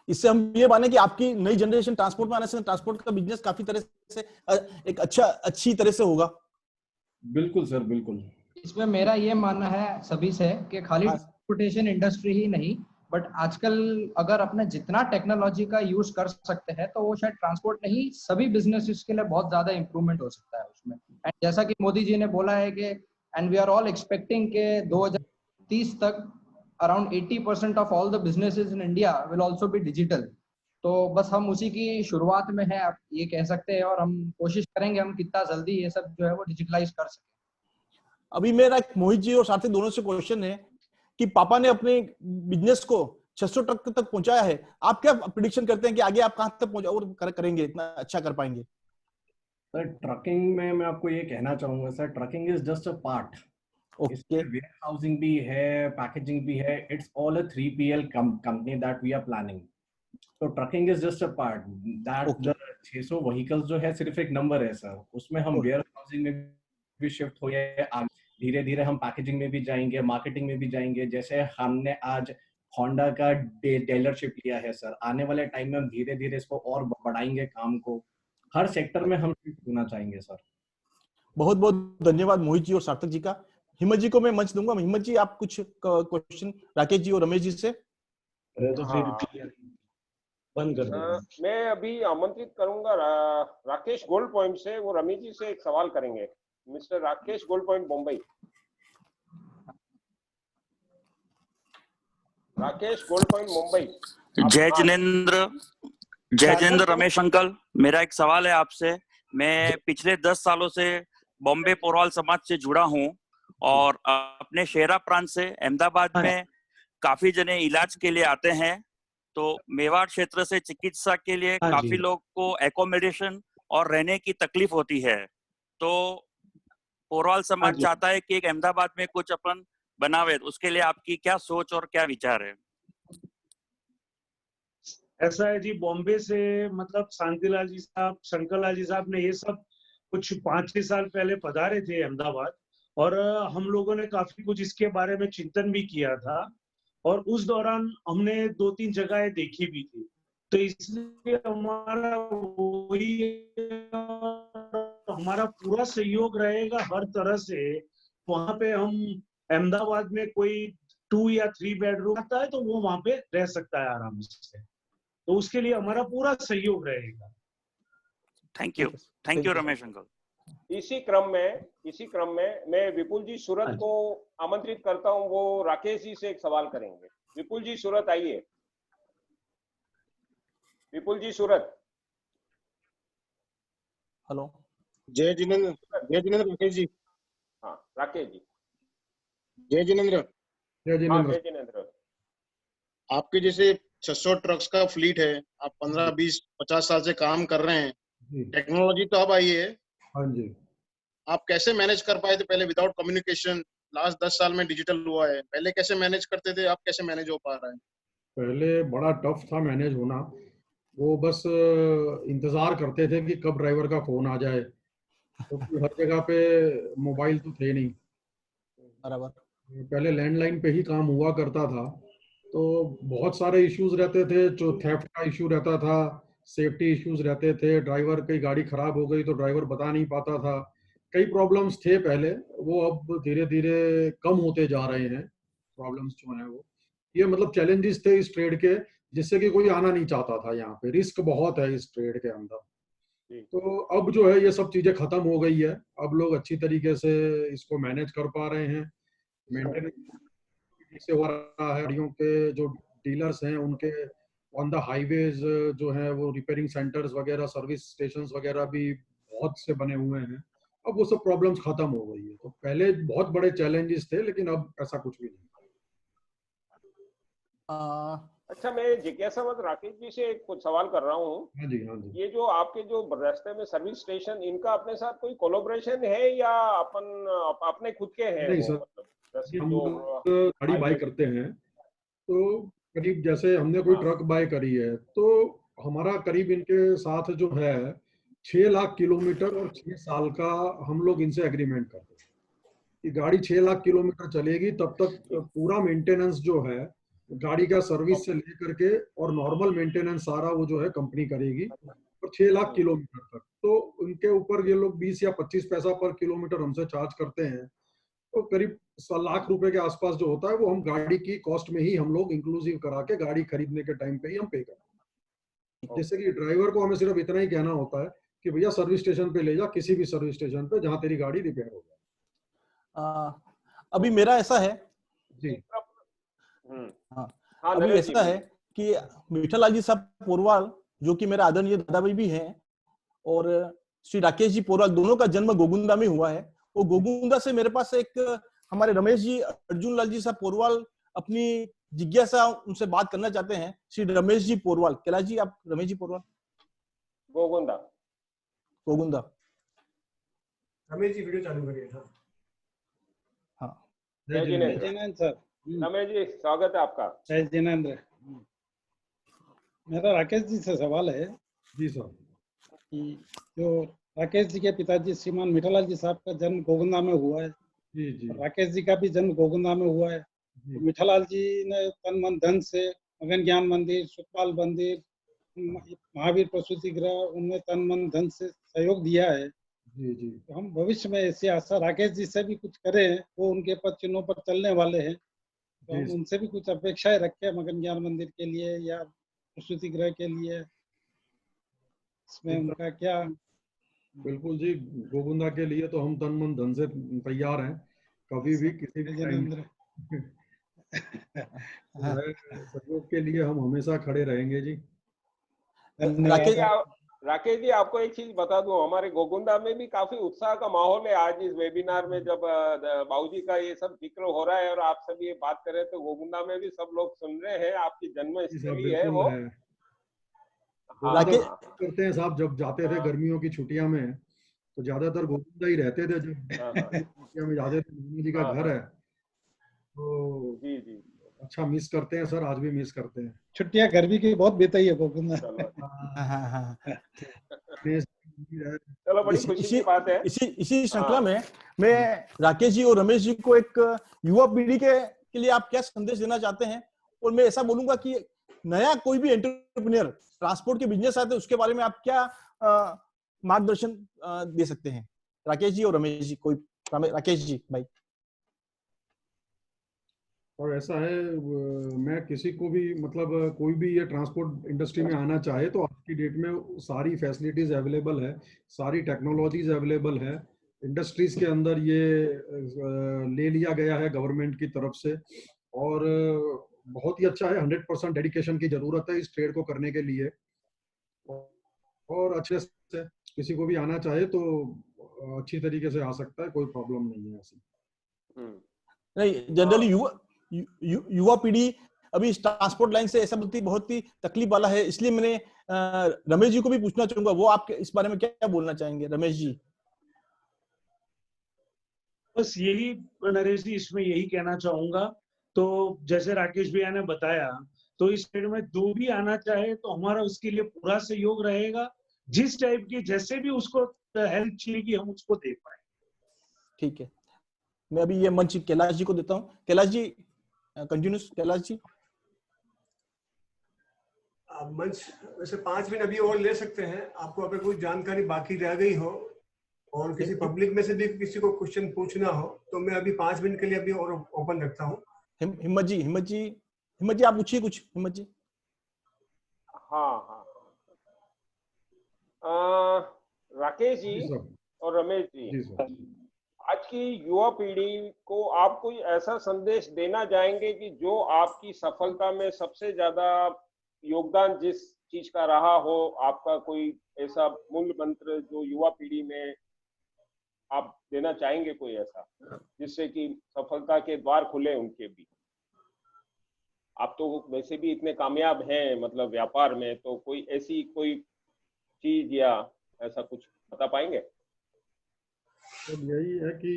इससे हम ये माने कि आपकी नई जनरेशन ट्रांसपोर्ट में आने से ट्रांसपोर्ट का बिजनेस काफी तरह से एक अच्छी तरह से होगा। बिल्कुल सर, बिल्कुल। इसमें मेरा ये मानना है सभी से कि खाली ट्रांसपोर्टेशन इंडस्ट्री ही नहीं, बट आजकल अगर अपने जितना टेक्नोलॉजी का यूज कर सकते हैं तो वो शायद ट्रांसपोर्ट नहीं, सभी बिजनेसेस के लिए बहुत ज्यादा इंप्रूवमेंट हो सकता है उसमें। एंड जैसा कि मोदी जी ने बोला है कि and we are all expecting के 2030 तक around 80% of all the businesses in India will also be digital. तो बस हम उसी की शुरुआत में है, आप ये कह सकते हैं, और हम कोशिश करेंगे हम कितना जल्दी ये सब जो है वो डिजिटलाइज कर सकें। अभी मेरा मोहित जी और साथी दोनों से क्वेश्चन है कि पापा ने अपने बिजनेस को 600 ट्रक तक पहुंचाया है, आप क्या प्रिडिक्शन करते हैं कि आगे आप कहां तक पहुंचा और करेंगे, इतना अच्छा कर पाएंगे? सर ट्रकिंग में मैं आपको ये कहना चाहूंगा sir, trucking is just a part. Okay. इसमें वेयर हाउसिंग भी है, पैकेजिंग भी है। It's all a 3PL company that we are planning. तो trucking is just a part that the 600 vehicles जो है सिर्फ एक नंबर है सर। उसमें हम वेयर हाउसिंग में भी शिफ्ट हो गए, धीरे धीरे हम पैकेजिंग में भी जाएंगे, मार्केटिंग में भी जाएंगे। जैसे हमने आज होंडा का डीलरशिप लिया है सर, आने वाले टाइम में हम धीरे धीरे इसको और बढ़ाएंगे काम को। हर सेक्टर में हम शिफ्ट होना चाहेंगे सर। बहुत बहुत धन्यवाद मोहित जी और सार्थक जी का। हिम्मत जी को मैं मंच दूंगा। हिम्मत जी, आप कुछ क्वेश्चन राकेश जी और रमेश जी से। तो फिर बंद कर दो। मैं अभी आमंत्रित करूंगा राकेश गोल्ड पॉइंट से, वो रमेश जी से एक सवाल करेंगे। Mister Rakesh gold point Mumbai. Rakesh gold point Mumbai. जय जिनेन्द्र रमेश अंकल, मेरा एक सवाल है आपसे। मैं पिछले 10 सालों से बॉम्बे पोरवाल समाज से जुड़ा हूं और अपने शेरा प्रांत से अहमदाबाद में काफी जने इलाज के लिए आते हैं। तो मेवाड़ क्षेत्र से चिकित्सा के लिए काफी लोग को एकोमोडेशन और रहने की तकलीफ होती है। तो पोरवाल समाज चाहता है कि एक अहमदाबाद में कुछ अपन बनावे, उसके लिए आपकी क्या सोच और क्या विचार है? ऐसा है जी, बॉम्बे से मतलब शांतिलाल जी साहब, शंकर लाल जी साहब ने ये सब कुछ 5-6 साल पहले पधारे थे अहमदाबाद, और हम लोगों ने काफी कुछ इसके बारे में चिंतन भी किया था और उस दौरान हमने 2-3 जगहें देखी भी थी, तो इसलिए हमारा पूरा सहयोग रहेगा हर तरह से। वहां पे हम अहमदाबाद में कोई 2 या 3 बेडरूम आता है तो वो वहां पे रह सकता है आराम से, तो उसके लिए हमारा पूरा सहयोग रहेगा। Thank you Ramesh uncle. इसी क्रम में मैं विपुल जी सूरत को आमंत्रित करता हूं, वो राकेश जी से एक सवाल करेंगे। विपुल जी सूरत आइए। विपुल जी सूरत। हेलो। जय जिनेंद्र राकेश जी। हाँ राकेश जी। जय जिनेंद्र। जय जिनेंद्र। आपके जैसे 600 ट्रक्स का फ्लीट है, आप 15, 20, 50 साल से काम कर रहे हैं, टेक्नोलॉजी तो अब आई है। हाँ जी। आप कैसे मैनेज कर पाए थे पहले विदाउट कम्युनिकेशन? लास्ट 10 साल में डिजिटल हुआ है, पहले कैसे मैनेज करते थे, आप कैसे मैनेज हो पा रहा है? पहले बड़ा टफ था मैनेज होना, वो बस इंतजार करते थे कि कब ड्राइवर का फोन आ जाए, क्योंकि हर जगह पे मोबाइल तो थे नहीं। बराबर। पहले लैंडलाइन पे ही काम हुआ करता था, तो बहुत सारे इश्यूज रहते थे। जो थेफ्ट का इशू रहता था, सेफ्टी इश्यूज रहते थे, ड्राइवर की गाड़ी खराब हो गई तो ड्राइवर बता नहीं पाता था, कई प्रॉब्लम्स थे पहले। वो अब धीरे धीरे कम होते जा रहे हैं प्रॉब्लम्स जो हैं वो। ये मतलब चैलेंजेस थे इस ट्रेड के, जिससे कि कोई आना नहीं चाहता था। यहाँ पे रिस्क बहुत है इस ट्रेड के अंदर, तो अब जो है ये सब चीजें खत्म हो गई है। अब लोग अच्छी तरीके से इसको मैनेज कर पा रहे हैं, मेंटेनेंस से हो रहा है। गाड़ियों के जो डीलर्स हैं उनके ऑन द हाईवेज जो है वो रिपेयरिंग सेंटर्स वगैरह, सर्विस स्टेशंस वगैरह भी बहुत से बने हुए हैं। अब वो सब प्रॉब्लम्स खत्म हो गई है। तो पहले बहुत बड़े चैलेंजेस थे, लेकिन अब ऐसा कुछ भी नहीं। अच्छा, मैं जिज्ञासावत राकेश जी से कुछ सवाल कर रहा हूँ। हाँ जी, हाँ जी। ये जो आपके जो रास्ते में सर्विस स्टेशन, इनका अपने साथ कोई कोलैबोरेशन है या अपने खुद के हैं? नहीं सर, हम गाड़ी बाय करते हैं तो करीब जैसे हमने कोई ट्रक बाय करी है तो हमारा करीब इनके साथ जो है 6 लाख किलोमीटर और 6 साल का हम लोग इनसे एग्रीमेंट करते हैं कि गाड़ी 6 लाख किलोमीटर चलेगी, तब तक पूरा मेंटेनेंस जो है गाड़ी का सर्विस से लेकर के और नॉर्मल मेंटेनेंस सारा वो जो है कंपनी करेगी, और 6 लाख किलोमीटर तक। तो उनके ऊपर ये लोग 20 या 25 पैसा पर किलोमीटर हमसे चार्ज करते हैं। तो करीब 100 लाख रुपए के आसपास जो होता है वो हम गाड़ी की कॉस्ट में ही हम लोग इंक्लूसिव करा के गाड़ी खरीदने के टाइम पे ही हम पे करते हैं। जैसे कि ड्राइवर को हमें सिर्फ इतना ही कहना होता है कि भैया सर्विस स्टेशन पे ले जा, किसी भी सर्विस स्टेशन पे जहां तेरी गाड़ी रिपेयर हो जाए। अभी मेरा ऐसा है जी, हाँ, अभी ऐसा है कि मिठल जी साहब पोरवाल, जो कि मेरा आदरणीय दादा भाई भी हैं, और श्री राकेश जी पोरवाल, दोनों का जन्म गोगुंदा में हुआ है। वो गोगुंदा से मेरे पास एक हमारे रमेश जी, अर्जुन लाल जी साहब पोरवाल अपनी जिज्ञासा उनसे बात करना चाहते हैं। श्री रमेश जी पोरवाल, कैलाश जी आप रमेश जी पोरवाल, गोगुंदा। रमेश जी वीडियो चालू करिए। हाँ, जय जिनेंद्र सर। रमेश जी, स्वागत है आपका। जय जिनेंद्र। मेरा राकेश जी से सवाल है। जी सर। कि जो राकेश जी के पिताजी श्रीमान मिठालाल जी साहब का जन्म गोगुंदा में हुआ है, जी जी, राकेश जी का भी जन्म गोगुंदा में हुआ है। मिठालाल जी ने तन मन धन से मगन ज्ञान मंदिर, सुखपाल मंदिर, महावीर प्रसूति गृह, उनमें तन मन धन से सहयोग दिया है। जी जी। तो हम भविष्य में ऐसी आशा राकेश जी से भी कुछ करें, वो उनके पद चिन्हों पर चलने वाले हैं, तो हम उनसे भी कुछ अपेक्षाएं रखें मगन ज्ञान मंदिर के लिए या प्रसूति गृह के लिए, इसमें उनका क्या? बिल्कुल जी, गोगुंदा के लिए तो हम तन मन धन से तैयार हैं, कभी भी किसी भी टाइम सहयोग के लिए हम हमेशा खड़े रहेंगे जी। राकेश जी, आपको एक चीज बता दूं, हमारे गोगुंदा में भी काफी उत्साह का माहौल है। आज इस वेबिनार में जब बाबूजी का ये सब जिक्र हो रहा है और आप सब ये बात कर रहे हैं, तो गोगुंदा में भी सब लोग सुन रहे हैं। आपकी जन्मस्थली है वो। हाँ, करते हैं साहब, जब जाते थे गर्मियों की छुट्टियां में तो ज्यादातर गोगुंदा ही रहते थे। जब छुट्टियां में जाते थे, नानी जी का घर है, तो जी जी, अच्छा मिस करते हैं सर, आज भी मिस करते हैं। छुट्टियां गर्मी की बहुत बीताई है गोगुंदा। चलो बड़ी खुशी की बात है। इसी श्रृंखला में मैं राकेश जी और रमेश जी को एक युवा पीढ़ी के लिए आप क्या संदेश देना चाहते हैं? और मैं ऐसा बोलूंगा कि नया कोई भी एंटरप्रेन्योर ट्रांसपोर्ट के बिजनेस आते हैं उसके बारे में आप क्या मार्गदर्शन दे सकते हैं? राकेश जी और रमेश जी, कोई राकेश जी भाई। और ऐसा है, मैं किसी को भी मतलब कोई भी ये ट्रांसपोर्ट इंडस्ट्री में आना चाहे तो आज की डेट में सारी फैसिलिटीज अवेलेबल है, सारी टेक्नोलॉजीज अवेलेबल है। इंडस्ट्रीज के अंदर ये ले लिया गया है गवर्नमेंट की तरफ से, और बहुत ही अच्छा है। 100% डेडिकेशन की जरूरत है इस ट्रेड को करने के लिए, और अच्छे से किसी को भी आना चाहे तो अच्छी तरीके से आ सकता है, कोई प्रॉब्लम नहीं है ऐसी। नहीं, जनरली युवा पीढ़ी अभी इस ट्रांसपोर्ट लाइन से ऐसा बहुत ही तकलीफ वाला है, इसलिए मैंने रमेश जी को भी पूछना चाहूंगा, वो आप इस बारे में क्या बोलना चाहेंगे? रमेश जी। बस यही नरेश जी, इसमें यही कहना चाहूंगा। तो जैसे राकेश भैया ने बताया, तो इस फील्ड में जो भी आना चाहे तो हमारा उसके लिए पूरा सहयोग रहेगा। जिस टाइप की जैसे भी उसको हेल्प चाहिए हम उसको दे पाए। ठीक है, मैं अभी ये मंच कैलाश जी को देता हूँ। कैलाश जी कंटिन्यूस। कैलाश जी मंच वैसे 5 मिनट अभी और ले सकते हैं, आपको अगर कोई जानकारी बाकी रह गई हो और किसी पब्लिक में से भी किसी को क्वेश्चन पूछना हो तो मैं अभी 5 मिनट के लिए अभी और ओपन रखता हूँ। हिम्मत जी आप पूछिए कुछ। हिम्मत जी। हाँ, राकेश जी और रमेश जी, आज की युवा पीढ़ी को आप कोई ऐसा संदेश देना चाहेंगे कि जो आपकी सफलता में सबसे ज्यादा योगदान जिस चीज का रहा हो, आपका कोई ऐसा मूल मंत्र जो युवा पीढ़ी में आप देना चाहेंगे, कोई ऐसा जिससे कि सफलता के द्वार खुले उनके भी? आप तो वैसे भी इतने कामयाब हैं मतलब व्यापार में, तो कोई ऐसी कोई चीज या ऐसा कुछ बता पाएंगे? तो यही है कि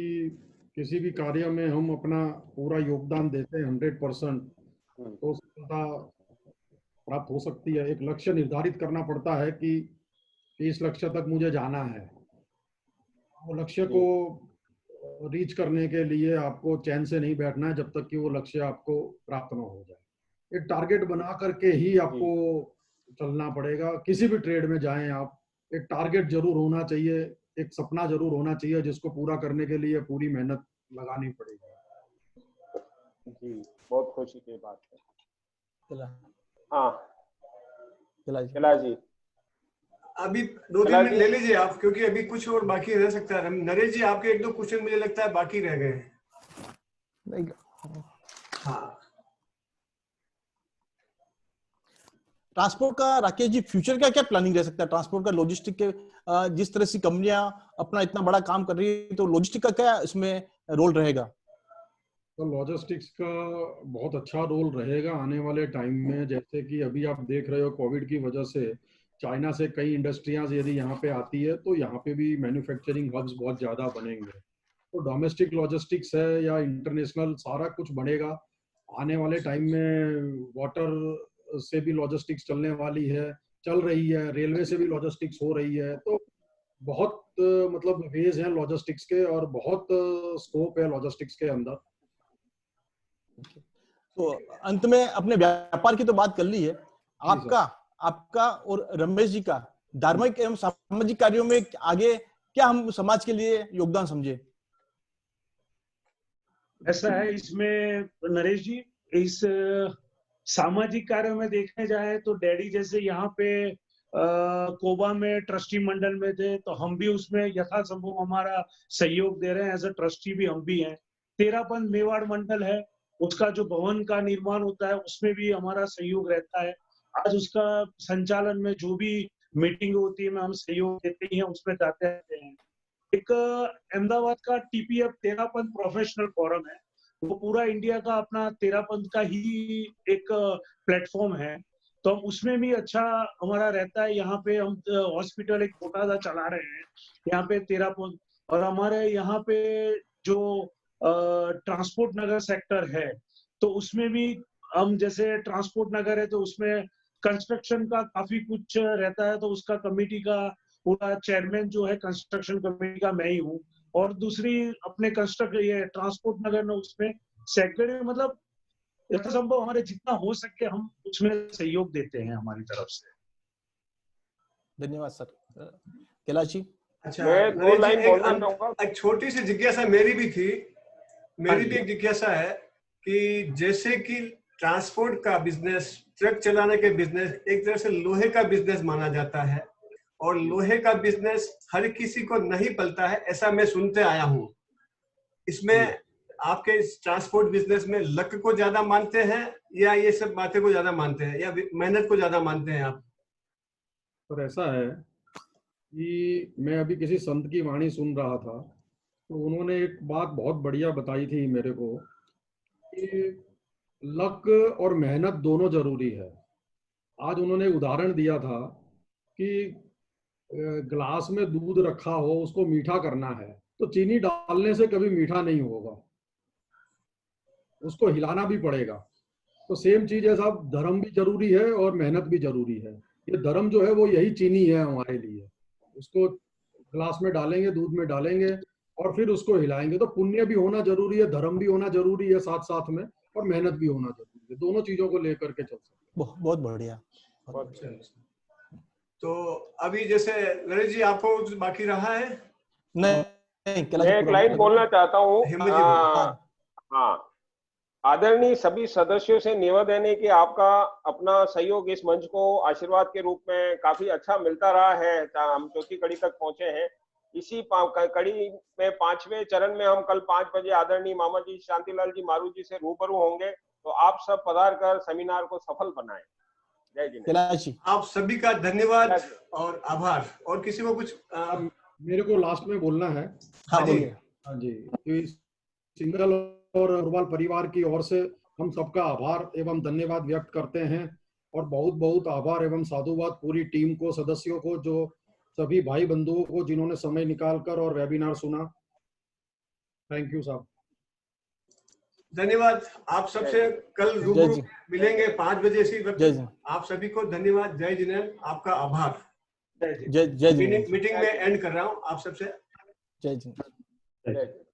किसी भी कार्य में हम अपना पूरा योगदान देते हैं 100%, तो सफलता प्राप्त हो सकती है। एक लक्ष्य निर्धारित करना पड़ता है कि इस लक्ष्य तक मुझे जाना है। वो लक्ष्य को रीच करने के लिए आपको चैन से नहीं बैठना है जब तक कि वो लक्ष्य आपको प्राप्त ना हो जाए। एक टारगेट बना करके ही आपको चलना पड़ेगा। किसी भी ट्रेड में जाएं आप, एक टारगेट जरूर होना चाहिए, एक सपना जरूर होना चाहिए जिसको पूरा करने के लिए पूरी मेहनत लगानी पड़ेगी। जी, बहुत खुशी की बात है। हाँ कैलाश जी अभी 2-3 मिनट ले लीजिए आप, क्योंकि अभी कुछ और बाकी रह सकता है। नरेश जी, आपके 1-2 क्वेश्चन मुझे लगता है बाकी रह गए हैं। हाँ, ट्रांसपोर्ट का राकेश जी फ्यूचर का क्या प्लानिंग रह सकता है? ट्रांसपोर्ट का लॉजिस्टिक के जिस तरह से कंपनियां अपना इतना बड़ा काम कर रही है, तो लॉजिस्टिक का क्या इसमें रोल रहेगा? तो लॉजिस्टिक्स का बहुत अच्छा रोल रहेगा आने वाले टाइम में। जैसे कि अभी आप देख रहे हो कोविड की वजह से चाइना से कई इंडस्ट्रियां यदि यहाँ पे आती है तो यहाँ पे भी मैन्युफैक्चरिंग हब्स बहुत ज्यादा बनेंगे। तो डोमेस्टिक लॉजिस्टिक्स है या इंटरनेशनल, सारा कुछ बढ़ेगा आने वाले टाइम में। वाटर से भी लॉजिस्टिक्स चलने वाली है, चल रही है, रेलवे से भी लॉजिस्टिक्स हो रही है। तो बहुत मतलब वेज हैं लॉजिस्टिक्स के और बहुत स्कोप है लॉजिस्टिक्स के अंदर। तो अंत में अपने व्यापार की तो बात कर ली है, आपका और रमेश जी का धार्मिक एवं सामाजिक कार्यों में आगे क्या हम समाज के लिए योगदान समझे? ऐसा है इसमें नरेश जी, इस सामाजिक कार्यों में देखने जाए तो डैडी जैसे यहाँ पे कोबा में ट्रस्टी मंडल में थे, तो हम भी उसमें यथासंभव हमारा सहयोग दे रहे हैं। एज अ ट्रस्टी भी हम भी हैं। 13 पंथ मेवाड़ मंडल है, उसका जो भवन का निर्माण होता है उसमें भी हमारा सहयोग रहता है। आज उसका संचालन में जो भी मीटिंग होती है में हम सहयोग देते ही हैं, उसमें जाते रहते हैं। एक अहमदाबाद का TPF 13 पंथ प्रोफेशनल फोरम है, वो पूरा इंडिया का अपना 13 पंथ का ही एक प्लेटफॉर्म है, तो हम उसमें भी अच्छा हमारा रहता है। यहाँ पे हम हॉस्पिटल एक छोटा सा चला रहे हैं यहाँ पे 13 पंथ, और हमारे यहाँ पे जो ट्रांसपोर्ट नगर सेक्टर है तो उसमें भी हम, जैसे ट्रांसपोर्ट नगर है तो उसमें कंस्ट्रक्शन का काफी कुछ रहता है, तो उसका कमेटी का पूरा चेयरमैन जो है कंस्ट्रक्शन कमेटी का मैं ही हूँ, और दूसरी अपने ये ट्रांसपोर्ट नगर में उसमें सेक्रेटरी, मतलब यथासंभव हमारे जितना हो सके हम उसमें सहयोग देते हैं हमारी तरफ से। धन्यवाद सर। कैलाश जी। अच्छा, मैं दो लाइन बोलना चाहूंगा। एक छोटी सी जिज्ञासा मेरी भी थी, मेरी भी एक जिज्ञासा है कि जैसे कि ट्रांसपोर्ट का बिजनेस, ट्रक चलाने के बिजनेस एक तरह से लोहे का बिजनेस माना जाता है, और लोहे का बिजनेस हर किसी को नहीं पलता है, ऐसा मैं सुनते आया हूँ। इसमें आपके इस ट्रांसपोर्ट बिजनेस में लक को ज्यादा मानते हैं या ये सब बातें को ज्यादा मानते हैं, या मेहनत को ज्यादा मानते हैं आप? और ऐसा है कि मैं अभी किसी संत की वाणी सुन रहा था, तो उन्होंने एक बात बहुत बढ़िया बताई थी मेरे को कि लक और मेहनत दोनों जरूरी है। आज उन्होंने उदाहरण दिया था कि ग्लास में दूध रखा हो, उसको मीठा करना है, तो चीनी डालने से कभी मीठा नहीं होगा, उसको हिलाना भी पड़ेगा। तो सेम चीज है साहब, धर्म भी जरूरी है और मेहनत भी जरूरी है। ये धर्म जो है वो यही चीनी है हमारे लिए, उसको ग्लास में डालेंगे, दूध में डालेंगे और फिर उसको हिलाएंगे। तो पुण्य भी होना जरूरी है, धर्म भी होना जरूरी है साथ साथ में, और मेहनत भी होना जरूरी है। दोनों चीजों को लेकर के चल सकते हैं। बहुत बढ़िया। तो अभी जैसे नरेश जी, आपको कुछ बाकी रहा है? नहीं, मैं एक लाइन बोलना चाहता हूँ। हिम्मत जी बोलो। हाँ, आदरणीय सभी सदस्यों से निवेदन है कि आपका अपना सहयोग इस मंच को आशीर्वाद के रूप में काफी अच्छा मिलता रहा है। हम चौथी कड़ी तक पहुंचे हैं। इसी कड़ी में 5वें चरण में हम कल 5 बजे आदरणीय मामा जी शांतिलाल जी मारू जी से रूबरू होंगे। तो आप सब पधार कर सेमिनार को सफल बनाएं। जय जिनेंद्र। आप सभी का धन्यवाद और आभार। और किसी को कुछ मेरे को लास्ट में बोलना है। हाँ जी, हाँ जी, सिंगल और अग्रवाल परिवार की ओर से हम सबका आभार एवं धन्यवाद व्यक्त करते हैं, और बहुत बहुत आभार एवं साधुवाद पूरी टीम को, सदस्यों को, जो सभी भाई बंधुओं को जिन्होंने समय निकालकर और वेबिनार सुना। थैंक यू साहब। धन्यवाद। आप सबसे कल रूबरू मिलेंगे 5 बजे इसी वक्त। आप सभी को धन्यवाद। जय जिनेंद्र, आपका आभार। जय मीटिंग में एंड कर रहा हूँ आप सबसे। जय जिनेंद्र।